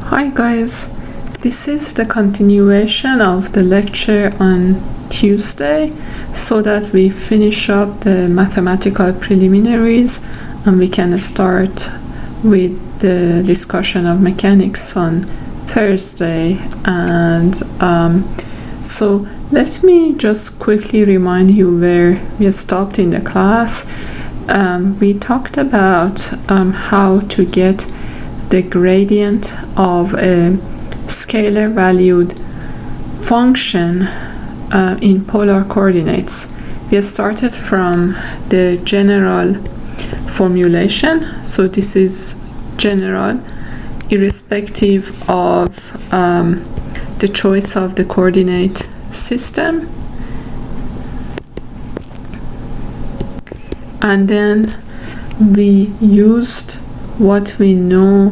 Hi guys, this is the continuation of the lecture on Tuesday so that we finish up the mathematical preliminaries and we can start with the discussion of mechanics on Thursday. And so let me just quickly remind you where we stopped in the class. We talked about how to get the gradient of a scalar valued function in polar coordinates. We started from the general formulation, so this is general irrespective of the choice of the coordinate system, and then we used what we know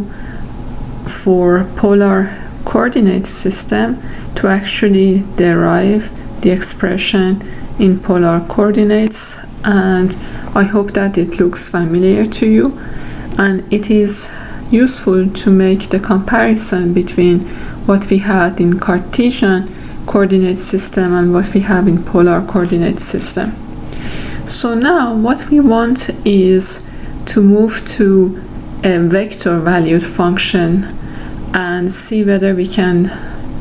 for polar coordinate system to actually derive the expression in polar coordinates, and I hope that it looks familiar to you and it is useful to make the comparison between what we had in Cartesian coordinate system and what we have in polar coordinate system. So now what we want is to move to a vector valued function and see whether we can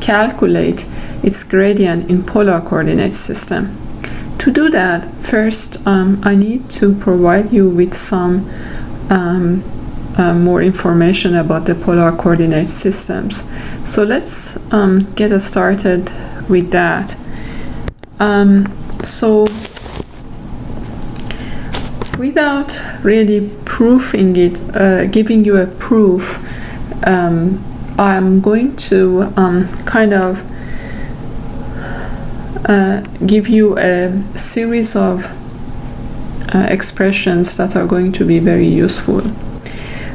calculate its gradient in polar coordinate system. To do that, first I need to provide you with some more information about the polar coordinate systems. So let's get started with that. So without really proofing it, giving you a proof, I'm going to kind of give you a series of expressions that are going to be very useful.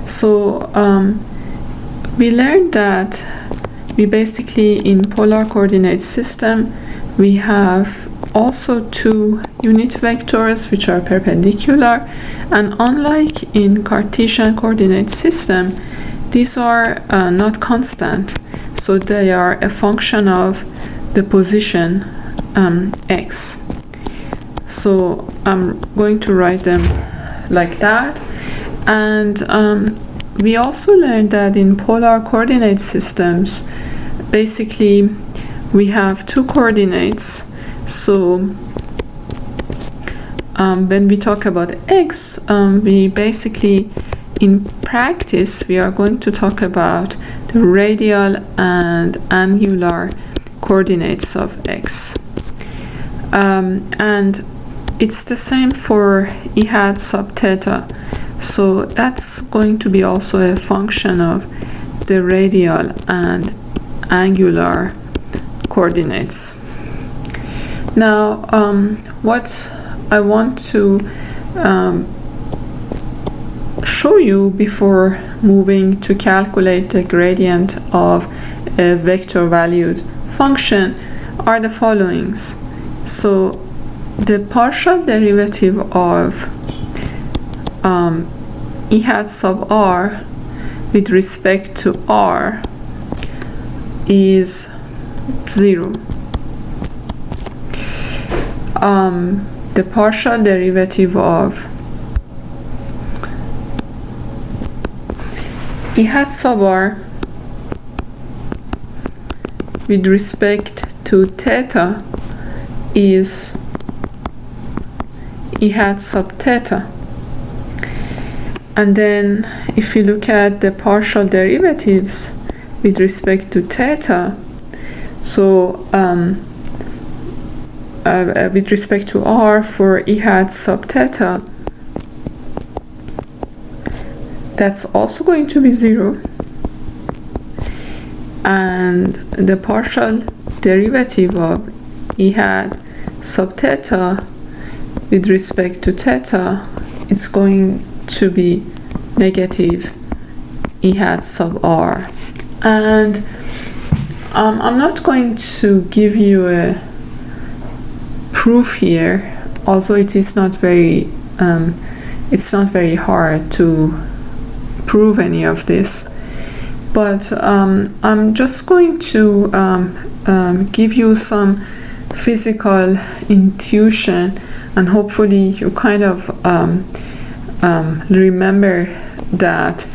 So we learned that we basically in polar coordinate system we have also two unit vectors which are perpendicular, and unlike in Cartesian coordinate system, these are not constant, so they are a function of the position x. So I'm going to write them like that. And we also learned that in polar coordinate systems basically we have two coordinates. So when we talk about x, we basically in practice we are going to talk about the radial and angular coordinates of x, and it's the same for I hat sub theta, so that's going to be also a function of the radial and angular coordinates. Now what I want to show you before moving to calculate the gradient of a vector valued function are the followings. So the partial derivative of I hat sub r with respect to r is 0. The partial derivative of I hat sub r with respect to theta is I hat sub theta. And then if you look at the partial derivatives with respect to theta, so with respect to r for I hat sub theta, that's also going to be 0, and the partial derivative of I hat sub theta with respect to theta, it's going to be negative I hat sub r. And I'm not going to give you a proof here, although it is not very it's not very hard to prove any of this. but I'm just going to give you some physical intuition, and hopefully you kind of remember that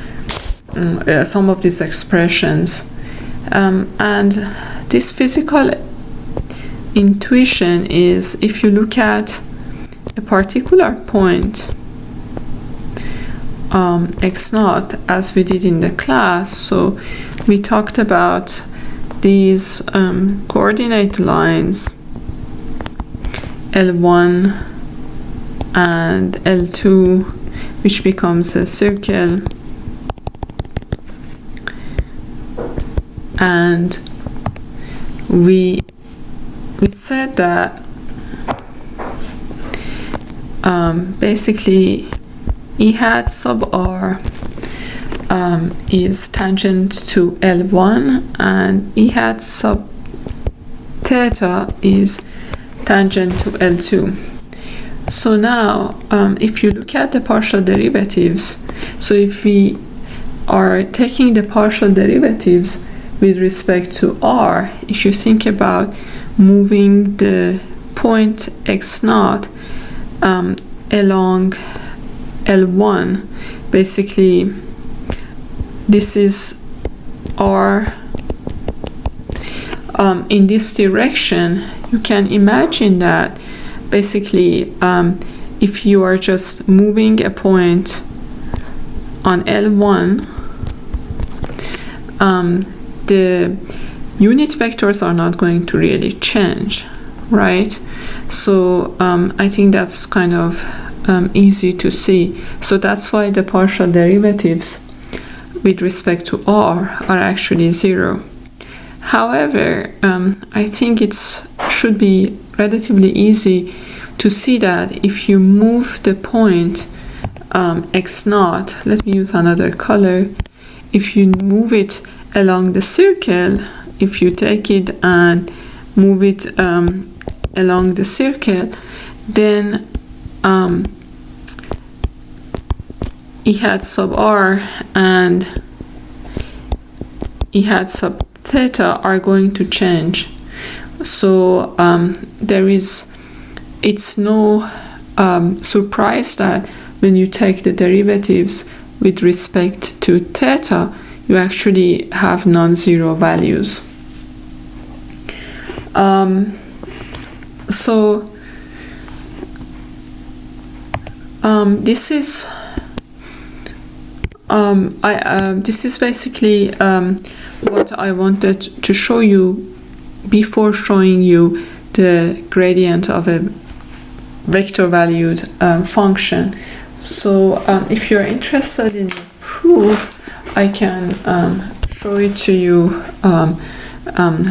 some of these expressions, and this physical intuition is if you look at a particular point x naught, as we did in the class. So we talked about these coordinate lines L1 and L2, which becomes a circle, and we said that basically E hat sub r is tangent to L1, and E hat sub theta is tangent to L2. So now if you look at the partial derivatives, so if we are taking the partial derivatives with respect to r, if you think about moving the point x naught along L1, basically this is r in this direction, you can imagine that basically if you are just moving a point on L1, the unit vectors are not going to really change, right? So I think that's kind of easy to see. So that's why the partial derivatives with respect to r are actually 0. However, I think it should be relatively easy to see that if you move the point x naught, let me use another color, if you move it along the circle, if you take it and move it along the circle, then E hat sub r and E hat sub theta are going to change. So it's no surprise that when you take the derivatives with respect to theta, you actually have non-zero values. This is this is basically what I wanted to show you before showing you the gradient of a vector valued function. So if you're interested in the proof, I can show it to you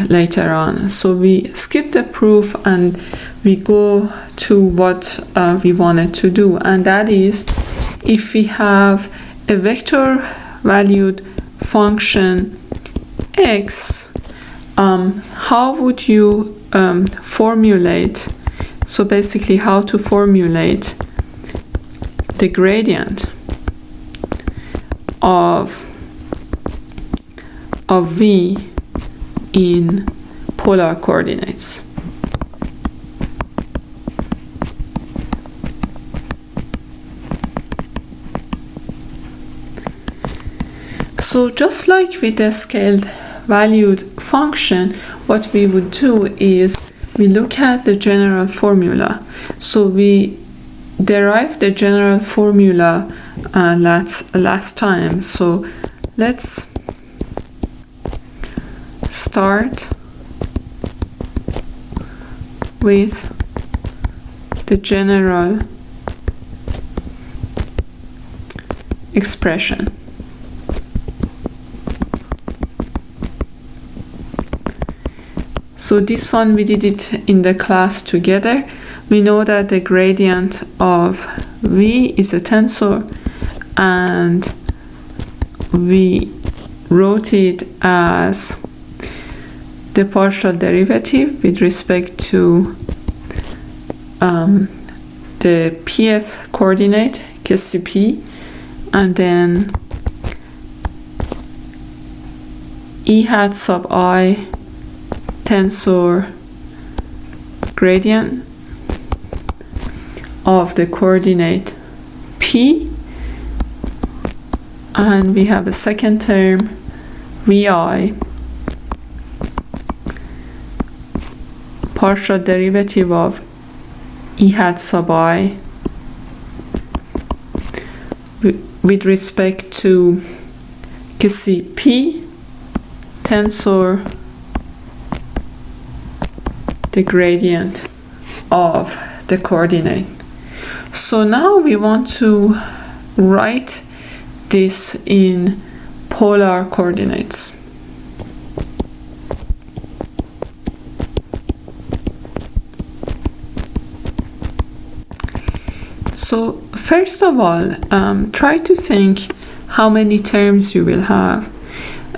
later on. So we skip the proof and we go to what we wanted to do, and that is if we have a vector valued function x, how would you formulate, so basically how to formulate the gradient of v in polar coordinates. So just like with the scaled valued function, what we would do is we look at the general formula. So we derived the general formula last time. So let's start with the general expression. So this one we did it in the class together. We know that the gradient of v is a tensor, and we wrote it as the partial derivative with respect to the pth coordinate, KCP, and then E hat sub I tensor gradient of the coordinate P, and we have a second term Vi partial derivative of E hat sub I with respect to kisi P tensor the gradient of the coordinate. So now we want to write this in polar coordinates. So first of all, try to think how many terms you will have.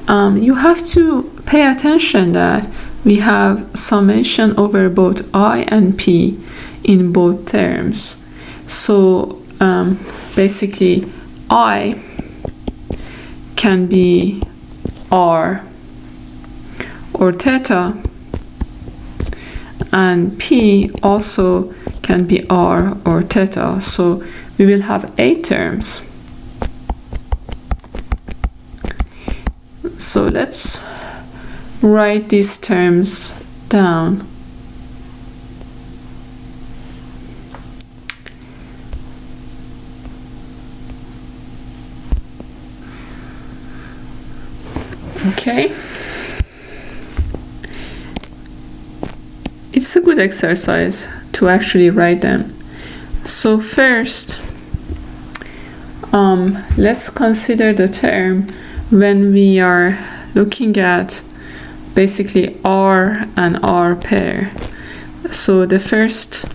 You have to pay attention that we have summation over both I and P in both terms. So basically I can be R or theta, and P also can be R or theta. So we will have 8 terms. So let's write these terms down. Okay. It's a good exercise to actually write them. So first, let's consider the term when we are looking at basically R and R pair. So the first,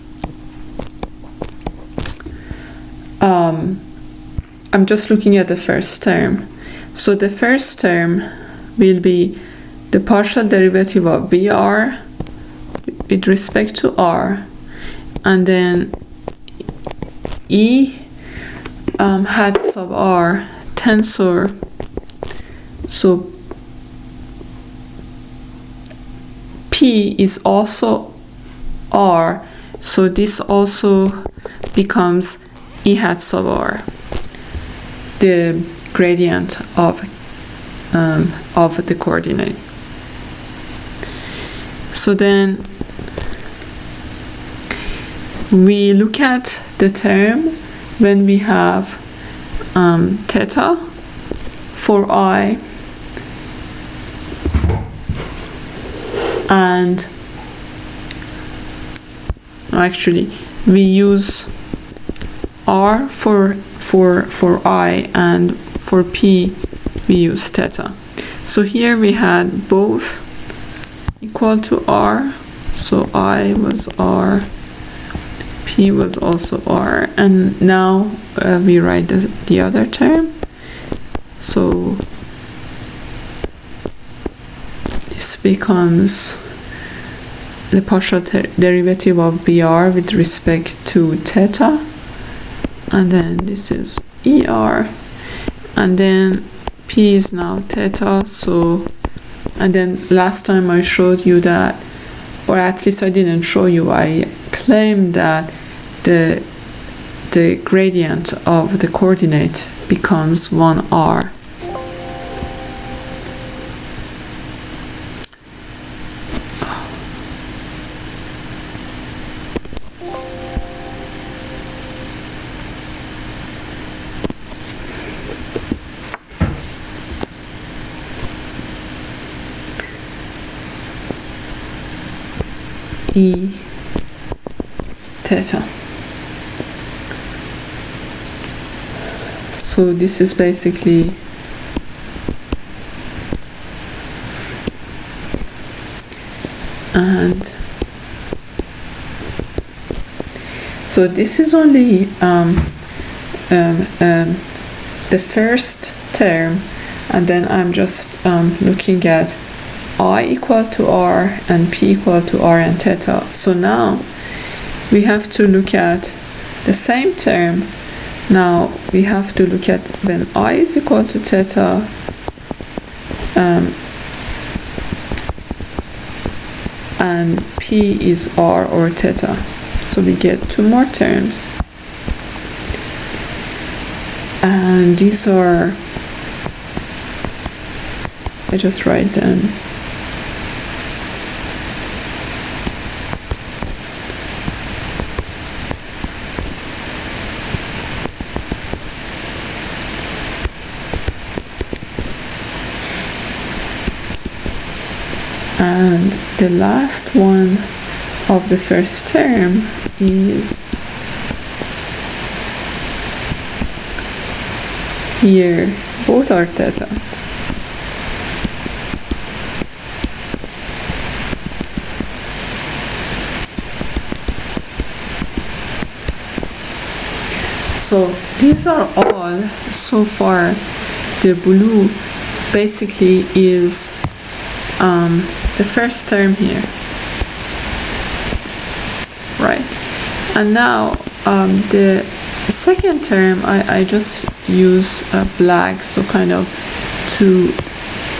I'm just looking at the first term. So the first term will be the partial derivative of VR with respect to R, and then E hat sub R tensor. So P is also R, so this also becomes E hat sub R, the gradient of the coordinate. So then we look at the term when we have theta for I, and actually we use R for I, and for P we use theta. So here we had both equal to R, so I was R, P was also R, and now we write the other term. So this becomes the partial derivative of VR with respect to theta, and then this is ER, and then P is now theta. So, and then last time I showed you that, or at least I didn't show you, I claimed that the gradient of the coordinate becomes 1R. E theta. So this is basically and so this is only the first term, and then I'm just looking at I equal to R and P equal to R and theta. So now we have to look at the same term. Now we have to look at when I is equal to theta, and P is R or theta. So we get two more terms. And these are, I just write them. And the last one of the first term is here, both are theta. So these are all, so far, the blue basically is the first term here, right? And now the second term, I just use black, so kind of to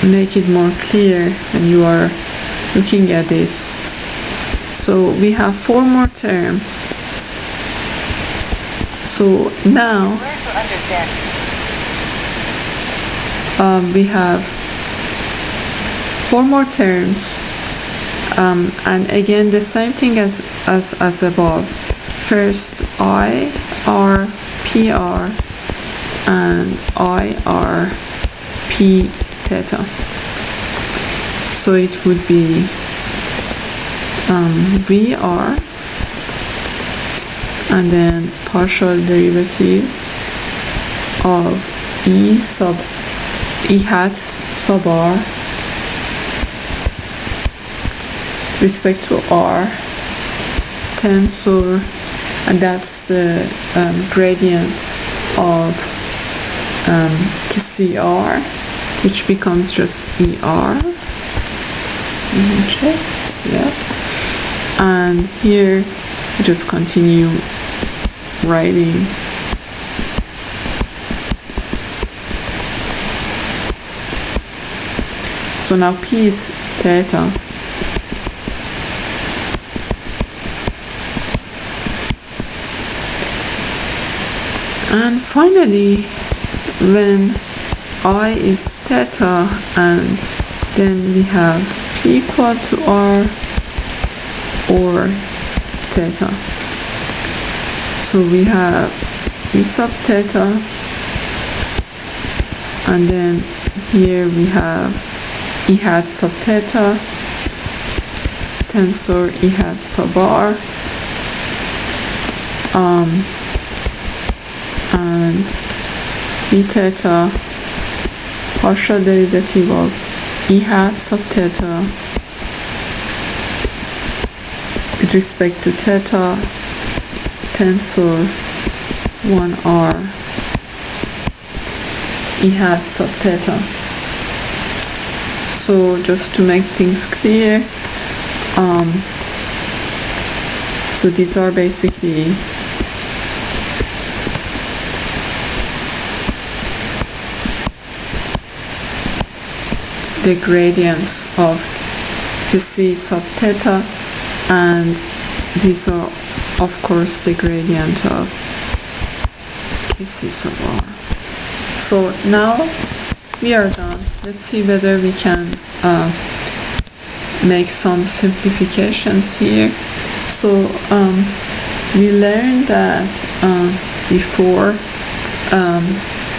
make it more clear when you are looking at this. So we have four more terms. So now we have four more terms, and again the same thing as above. First I, R, P, R, and I, R, P, theta. So it would be VR, and then partial derivative of E hat sub R respect to R tensor, and that's the gradient of CR, which becomes just ER. Check, yes. And here we just continue writing. So now P is theta. And finally, when I is theta, and then we have P equal to R or theta. So we have E sub theta, and then here we have E hat sub theta, tensor E hat sub R, and E theta, partial derivative of E hat sub theta with respect to theta, tensor 1R E hat sub theta. So just to make things clear, so these are basically the gradients of C sub theta, and these are of course the gradient of C sub R. So now we are done. Let's see whether we can make some simplifications here. So we learned that before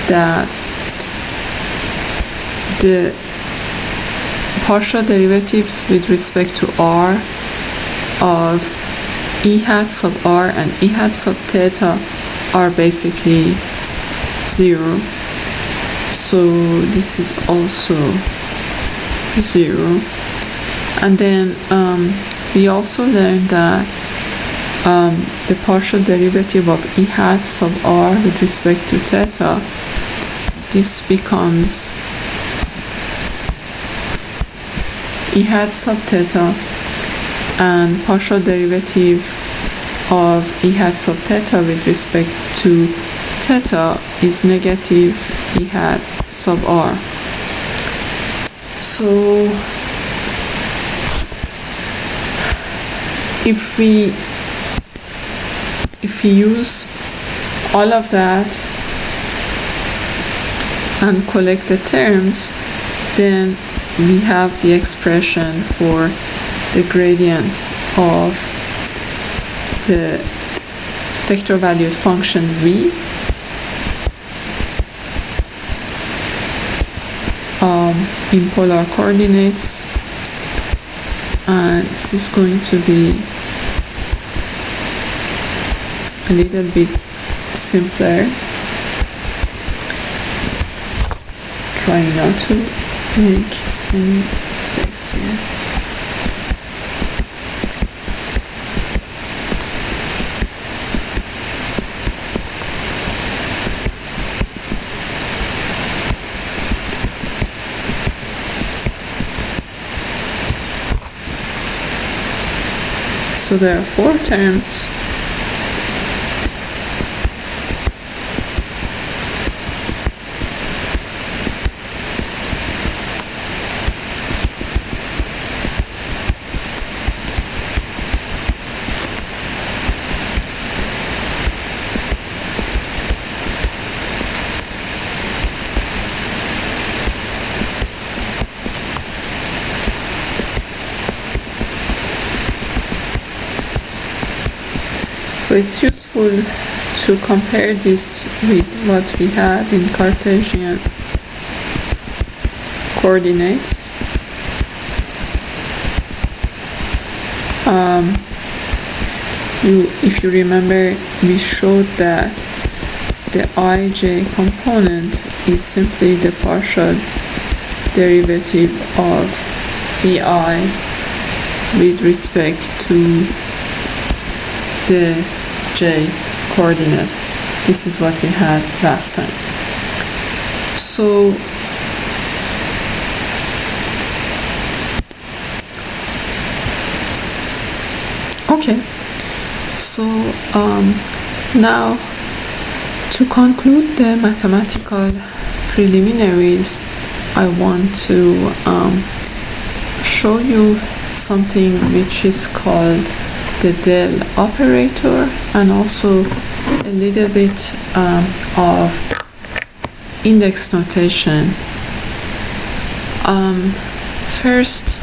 that the partial derivatives with respect to R of E hat sub R and E hat sub theta are basically 0. So this is also 0. And then we also learned that the partial derivative of E hat sub R with respect to theta, this becomes E hat sub theta, and partial derivative of E hat sub theta with respect to theta is negative E hat sub R. So if we use all of that and collect the terms, then we have the expression for the gradient of the vector valued function v in polar coordinates, and this is going to be a little bit simpler. Try not to make any mistakes here. So there are 4 terms. So it's useful to compare this with what we have in Cartesian coordinates. If you remember, we showed that the ij component is simply the partial derivative of ai with respect to the j coordinate. This is what we had last time. So okay, so now to conclude the mathematical preliminaries, I want to show you something which is called the del operator, and also a little bit of index notation. First,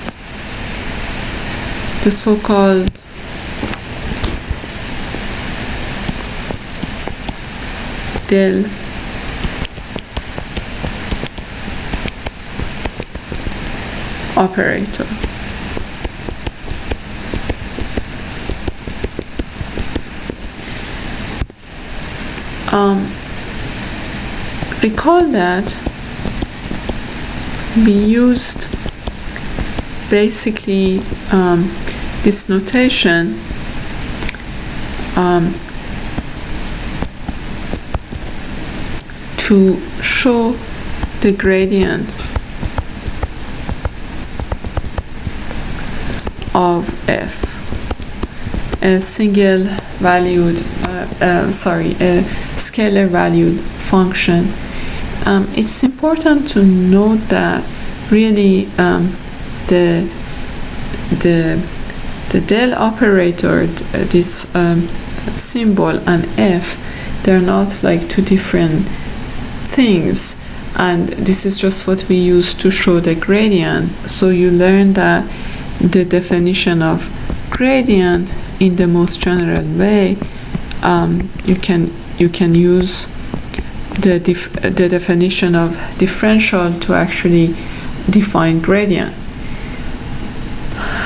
the so-called del operator. Recall that we used basically this notation to show the gradient of f, a single valued, a scalar valued function. It's important to note that really the del operator, this symbol, and f, they're not like two different things, and this is just what we use to show the gradient. So you learn that the definition of gradient in the most general way, you can use the definition of differential to actually define gradient.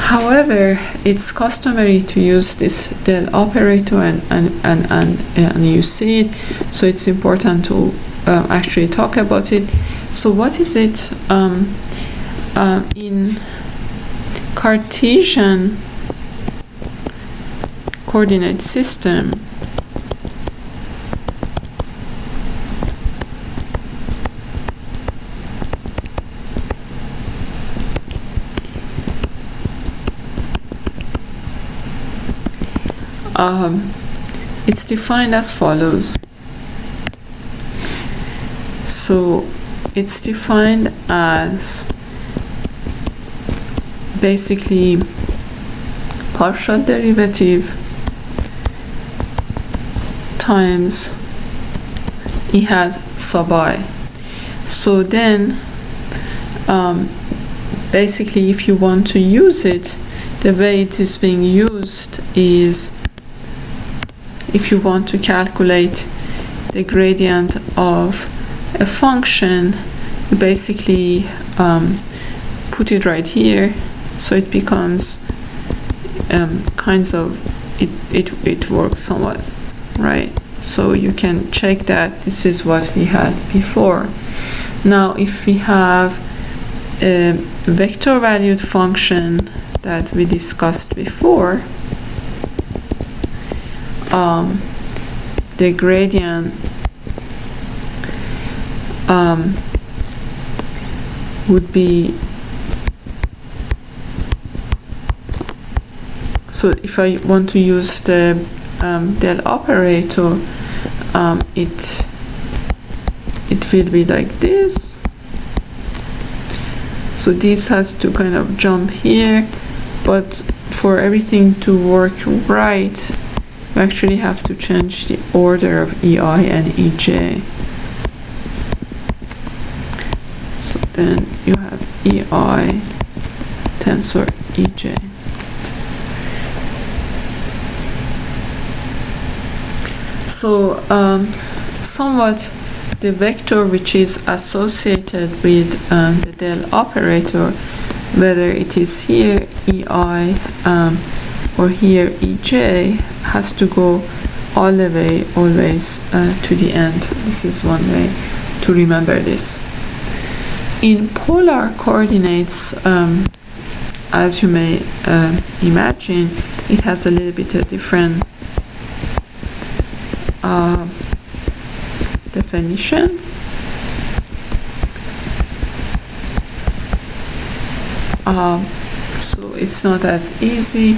However, it's customary to use this del operator, and you see it, so it's important to actually talk about it. So what is it in Cartesian coordinate system? It's defined as follows. So it's defined as basically partial derivative times E hat sub I. So then basically if you want to use it, the way it is being used is if you want to calculate the gradient of a function, you basically put it right here, so it becomes it works somewhat, right? So you can check that this is what we had before. Now if we have a vector valued function that we discussed before, the gradient would be, so if I want to use the del operator, it will be like this. So this has to kind of jump here, but for everything to work right, we actually have to change the order of EI and EJ. So then you have EI tensor EJ. So somewhat the vector which is associated with the del operator, whether it is here EI or here EJ, has to go all the way always to the end. This is one way to remember this. In polar coordinates, as you may imagine, it has a little bit of different definition. So it's not as easy.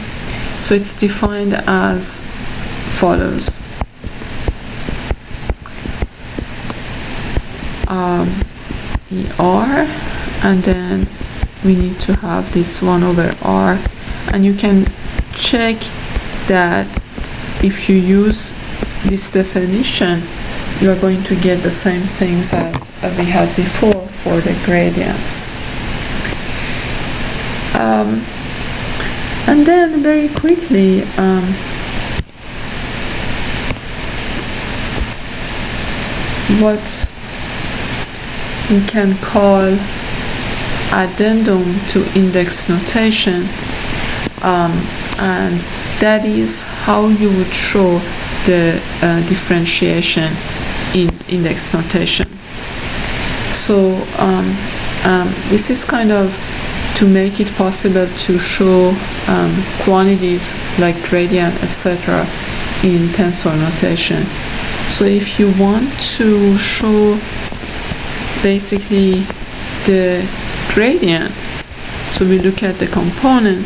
So it's defined as follows. ER, and then we need to have this 1 over R, and you can check that if you use this definition, you are going to get the same things as we had before for the gradients. And then very quickly, what we can call addendum to index notation, and that is how you would show the differentiation in index notation. So this is kind of to make it possible to show quantities like gradient, etc. in tensor notation. So if you want to show basically the gradient, so we look at the component,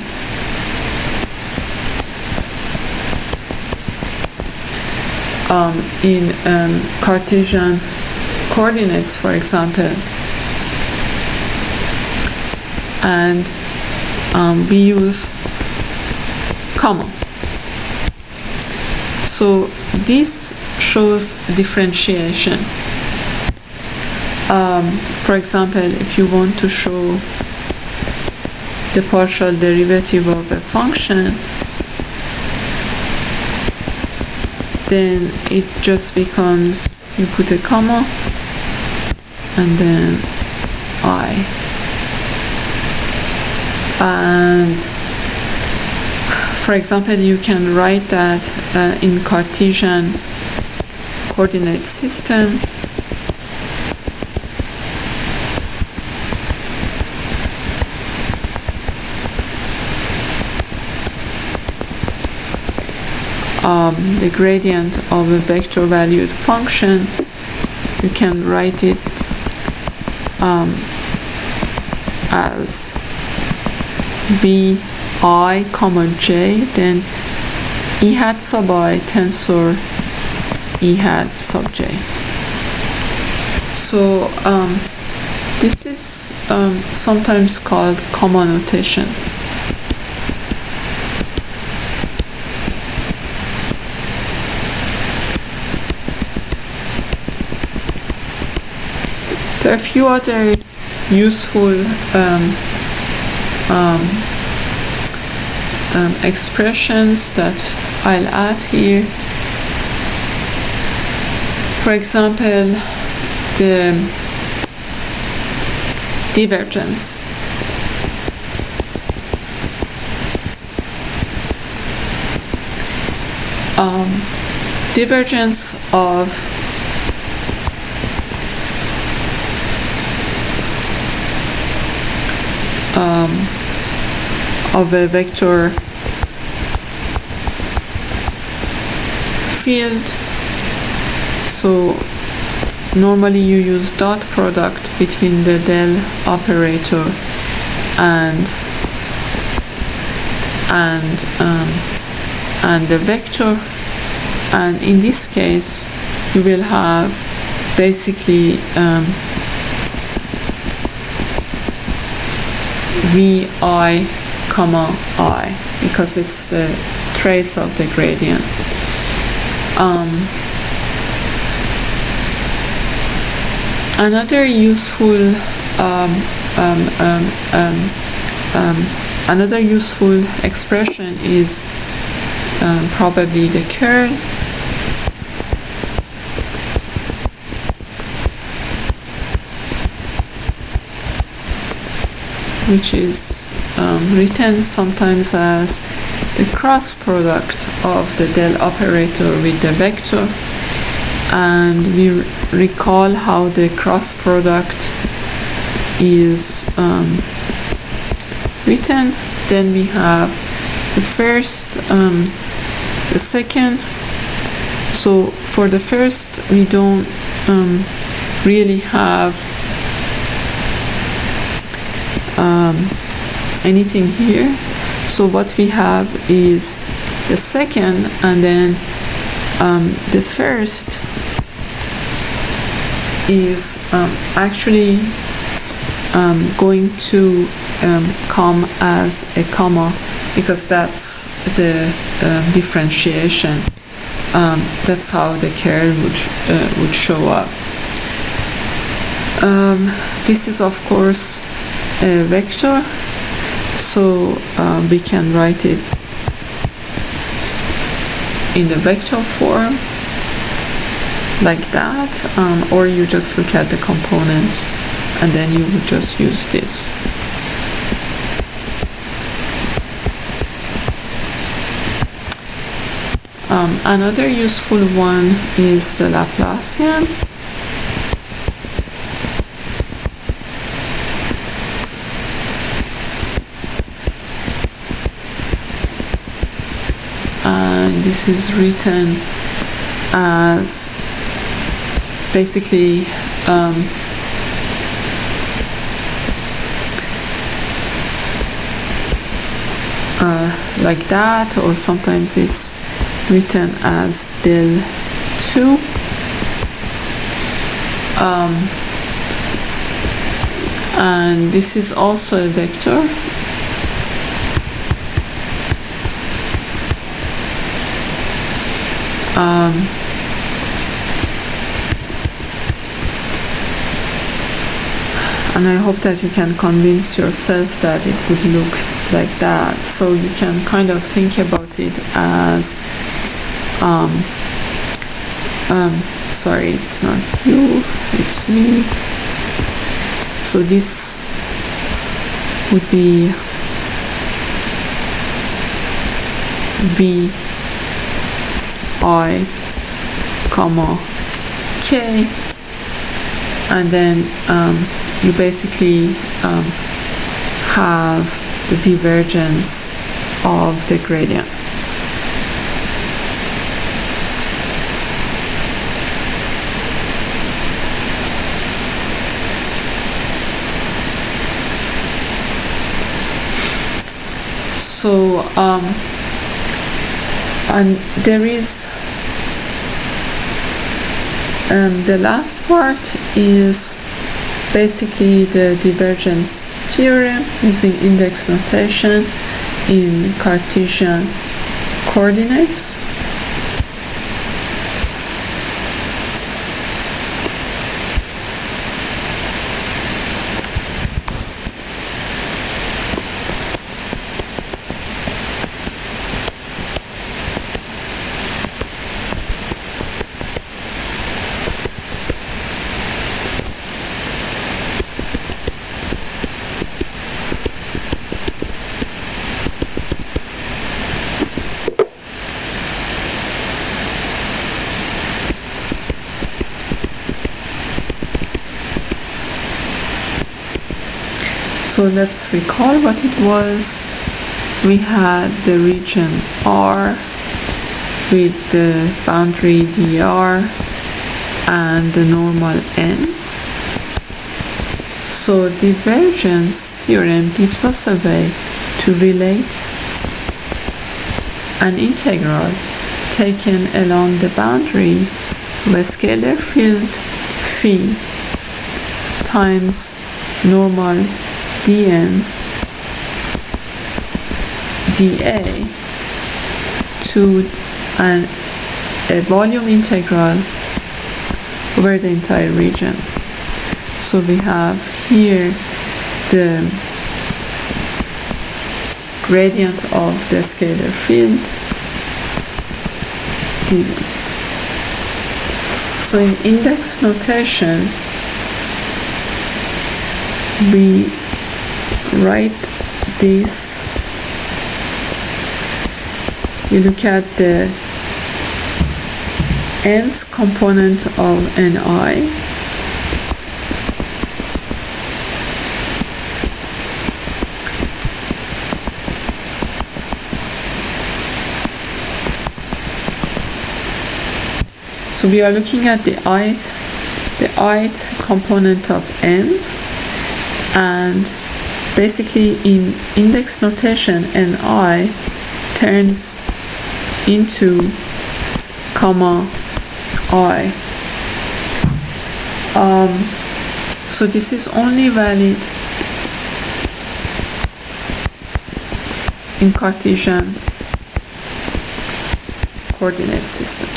in Cartesian coordinates, for example, and we use comma. So this shows differentiation. For example, if you want to show the partial derivative of a function, then it just becomes, you put a comma and then I. And for example, you can write that in Cartesian coordinate system, the gradient of a vector valued function, you can write it as vi comma j, then E hat sub I tensor E hat sub j. So this is sometimes called comma notation. There are a few other useful expressions that I'll add here. For example, the divergence. Divergence of a vector field. So normally you use dot product between the del operator and the vector, and in this case you will have basically vi comma I, because it's the trace of the gradient. Another useful expression is probably the curl. Which is written sometimes as the cross product of the del operator with the vector, and we recall how the cross product is written. Then we have the first, the second. So for the first we don't really have anything here. So what we have is the second, and then the first is actually going to come as a comma, because that's the differentiation. That's how the curl would show up. This is of course a vector, so we can write it in the vector form like that, or you just look at the components and then you would just use this. Another useful one is the Laplacian. And this is written as basically like that, or sometimes it's written as del 2. And this is also a vector. And I hope that you can convince yourself that it would look like that. So you can kind of think about it as sorry, it's not you, it's me. So this would be v I comma k, and then you basically have the divergence of the gradient. So and there is the last part is basically the divergence theorem using index notation in Cartesian coordinates. So let's recall what it was. We had the region R with the boundary dr and the normal n. So divergence theorem gives us a way to relate an integral taken along the boundary of a scalar field phi times normal dn dA to a volume integral over the entire region. So we have here the gradient of the scalar field given. So in index notation, we write this. We look at the nth component of Ni. So we are looking at the ith component of n, and basically in index notation Ni turns into comma I. So this is only valid in Cartesian coordinate system.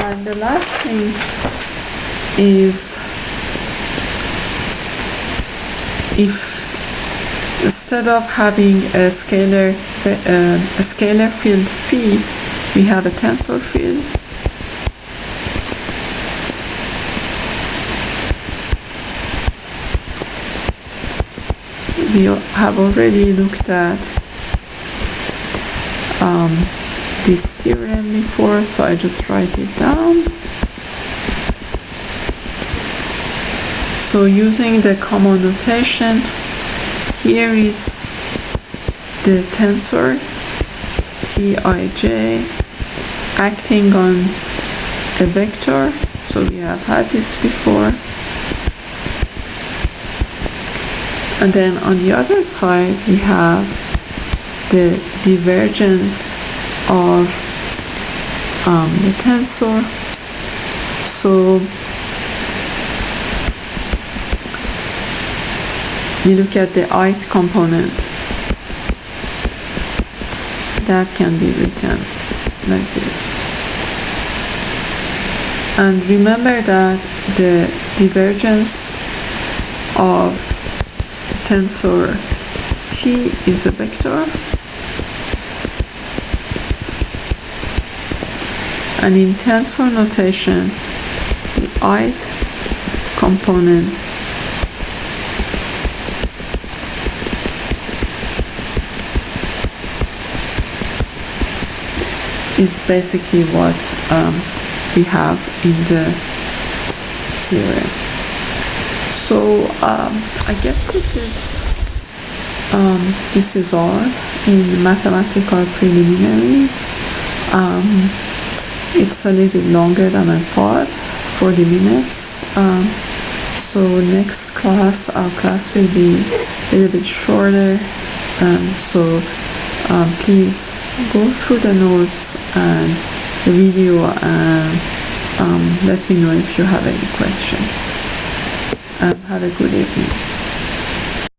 And the last thing is, if instead of having a scalar field phi, we have a tensor field, we have already looked at this theorem before, so I just write it down. So using the common notation, here is the tensor Tij acting on a vector. So we have had this before. And then on the other side, we have the divergence of the tensor. So we look at the ith component. That can be written like this. And remember that the divergence of tensor T is a vector. And in tensor notation, the ith component is basically what we have in the theorem. So I guess this is all in mathematical preliminaries. It's a little bit longer than I thought, 40 minutes. So next class, our class will be a little bit shorter. So please go through the notes and the video and let me know if you have any questions. Have a good evening.